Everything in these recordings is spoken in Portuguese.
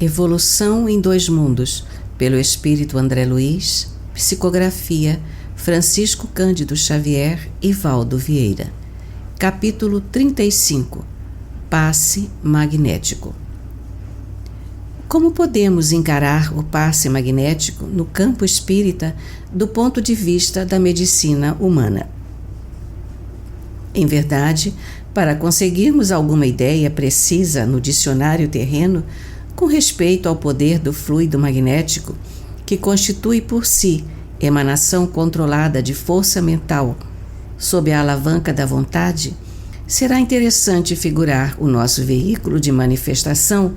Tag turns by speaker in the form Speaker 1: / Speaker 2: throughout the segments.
Speaker 1: Evolução em Dois Mundos, pelo Espírito André Luiz, psicografia Francisco Cândido Xavier e Valdo Vieira. Capítulo 35. Passe magnético. Como podemos encarar o passe magnético no campo espírita do ponto de vista da medicina humana? Em verdade, para conseguirmos alguma ideia precisa no dicionário terreno com respeito ao poder do fluido magnético, que constitui por si emanação controlada de força mental, sob a alavanca da vontade, será interessante figurar o nosso veículo de manifestação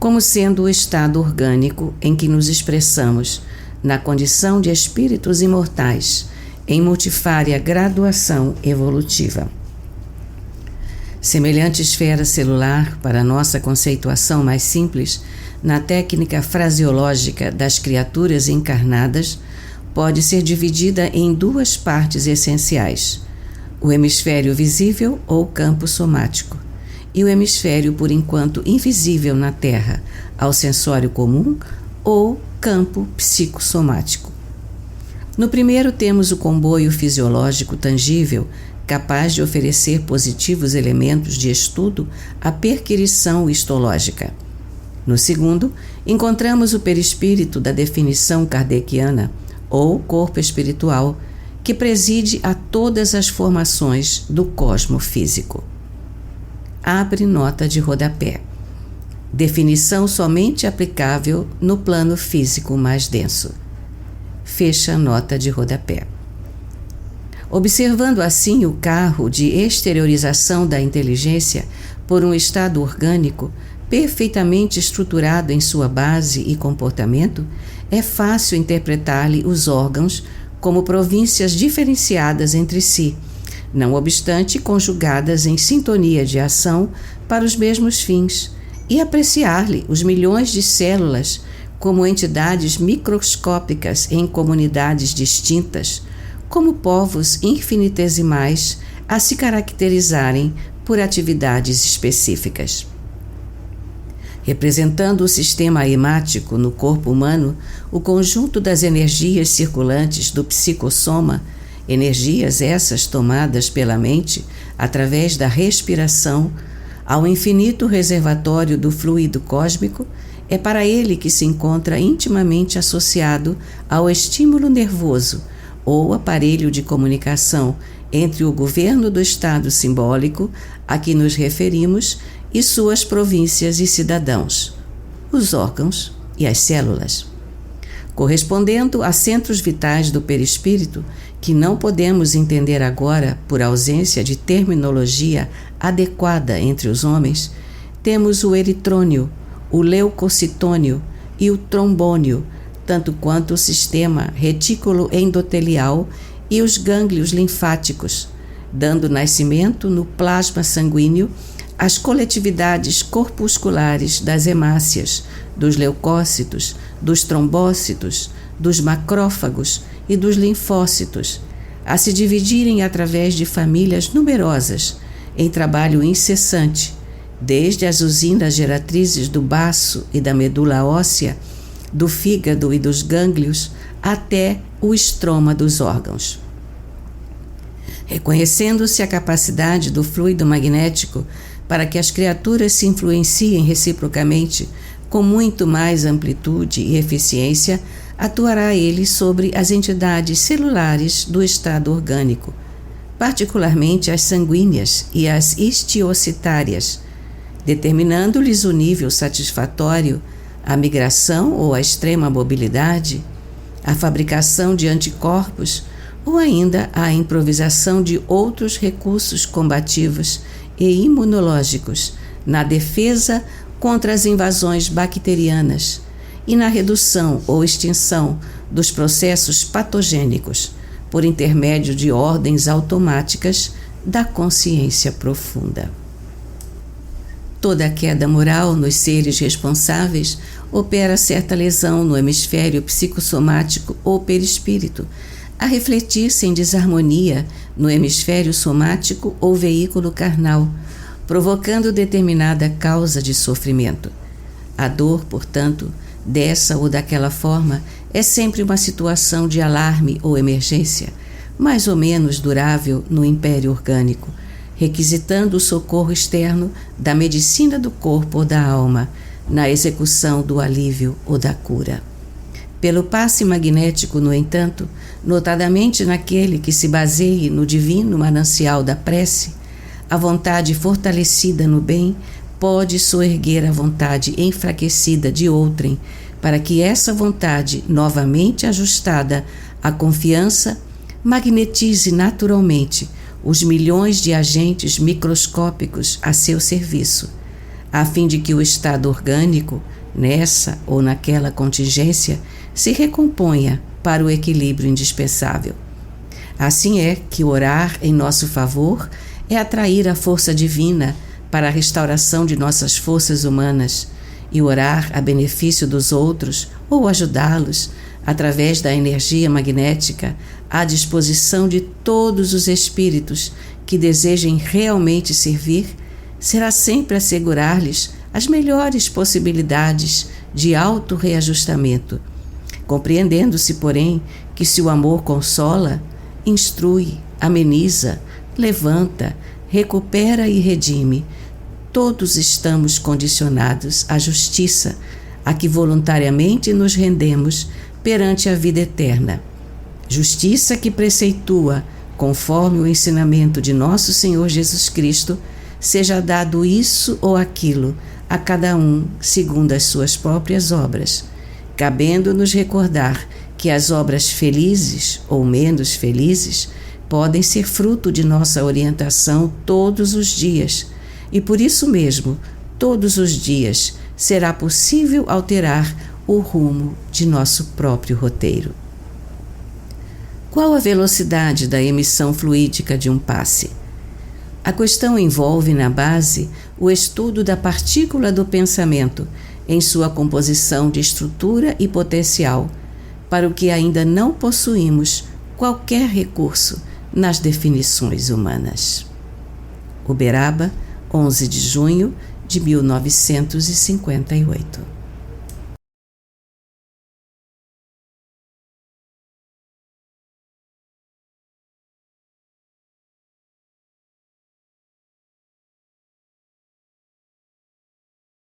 Speaker 1: como sendo o estado orgânico em que nos expressamos, na condição de espíritos imortais, em multifária graduação evolutiva. Semelhante esfera celular, para nossa conceituação mais simples, na técnica fraseológica das criaturas encarnadas, pode ser dividida em duas partes essenciais: o hemisfério visível ou campo somático, e o hemisfério por enquanto invisível na Terra, ao sensório comum, ou campo psicossomático. No primeiro temos o comboio fisiológico tangível, capaz de oferecer positivos elementos de estudo à perquirição histológica. No segundo, encontramos o perispírito da definição kardeciana, ou corpo espiritual, que preside a todas as formações do cosmo físico. Abre nota de rodapé. Definição somente aplicável no plano físico mais denso. Fecha nota de rodapé. Observando assim o carro de exteriorização da inteligência por um estado orgânico perfeitamente estruturado em sua base e comportamento, é fácil interpretar-lhe os órgãos como províncias diferenciadas entre si, não obstante conjugadas em sintonia de ação para os mesmos fins, e apreciar-lhe os milhões de células como entidades microscópicas em comunidades distintas, como povos infinitesimais a se caracterizarem por atividades específicas. Representando o sistema hemático no corpo humano, o conjunto das energias circulantes do psicossoma, energias essas tomadas pela mente através da respiração, ao infinito reservatório do fluido cósmico, é para ele que se encontra intimamente associado ao estímulo nervoso, ou aparelho de comunicação entre o governo do estado simbólico a que nos referimos e suas províncias e cidadãos, os órgãos e as células. Correspondendo a centros vitais do perispírito, que não podemos entender agora por ausência de terminologia adequada entre os homens, temos o eritrônio, o leucocitônio e o trombônio, tanto quanto o sistema retículo endotelial e os gânglios linfáticos, dando nascimento no plasma sanguíneo às coletividades corpusculares das hemácias, dos leucócitos, dos trombócitos, dos macrófagos e dos linfócitos, a se dividirem através de famílias numerosas, em trabalho incessante, desde as usinas geratrizes do baço e da medula óssea, do fígado e dos gânglios, até o estroma dos órgãos. Reconhecendo-se a capacidade do fluido magnético para que as criaturas se influenciem reciprocamente com muito mais amplitude e eficiência, atuará ele sobre as entidades celulares do estado orgânico, particularmente as sanguíneas e as histiocitárias, determinando-lhes o nível satisfatório, a migração ou a extrema mobilidade, a fabricação de anticorpos ou ainda a improvisação de outros recursos combativos e imunológicos na defesa contra as invasões bacterianas e na redução ou extinção dos processos patogênicos por intermédio de ordens automáticas da consciência profunda. Toda queda moral nos seres responsáveis opera certa lesão no hemisfério psicossomático ou perispírito, a refletir-se em desarmonia no hemisfério somático ou veículo carnal, provocando determinada causa de sofrimento. A dor, portanto, dessa ou daquela forma, é sempre uma situação de alarme ou emergência, mais ou menos durável no império orgânico, requisitando o socorro externo da medicina do corpo ou da alma, na execução do alívio ou da cura. Pelo passe magnético, no entanto, notadamente naquele que se baseie no divino manancial da prece, a vontade fortalecida no bem pode soerguer a vontade enfraquecida de outrem, para que essa vontade, novamente ajustada à confiança, magnetize naturalmente os milhões de agentes microscópicos a seu serviço, a fim de que o estado orgânico, nessa ou naquela contingência, se recomponha para o equilíbrio indispensável. Assim é que orar em nosso favor é atrair a força divina para a restauração de nossas forças humanas, e orar a benefício dos outros ou ajudá-los através da energia magnética à disposição de todos os espíritos que desejem realmente servir, será sempre assegurar-lhes as melhores possibilidades de auto-reajustamento, compreendendo-se, porém, que se o amor consola, instrui, ameniza, levanta, recupera e redime, todos estamos condicionados à justiça, a que voluntariamente nos rendemos perante a vida eterna. Justiça que preceitua, conforme o ensinamento de nosso Senhor Jesus Cristo, seja dado isso ou aquilo a cada um segundo as suas próprias obras, cabendo-nos recordar que as obras felizes ou menos felizes podem ser fruto de nossa orientação todos os dias, e por isso mesmo, todos os dias, será possível alterar o rumo de nosso próprio roteiro. Qual a velocidade da emissão fluídica de um passe? A questão envolve na base o estudo da partícula do pensamento em sua composição de estrutura e potencial, para o que ainda não possuímos qualquer recurso nas definições humanas. Uberaba, 11 de junho de 1958.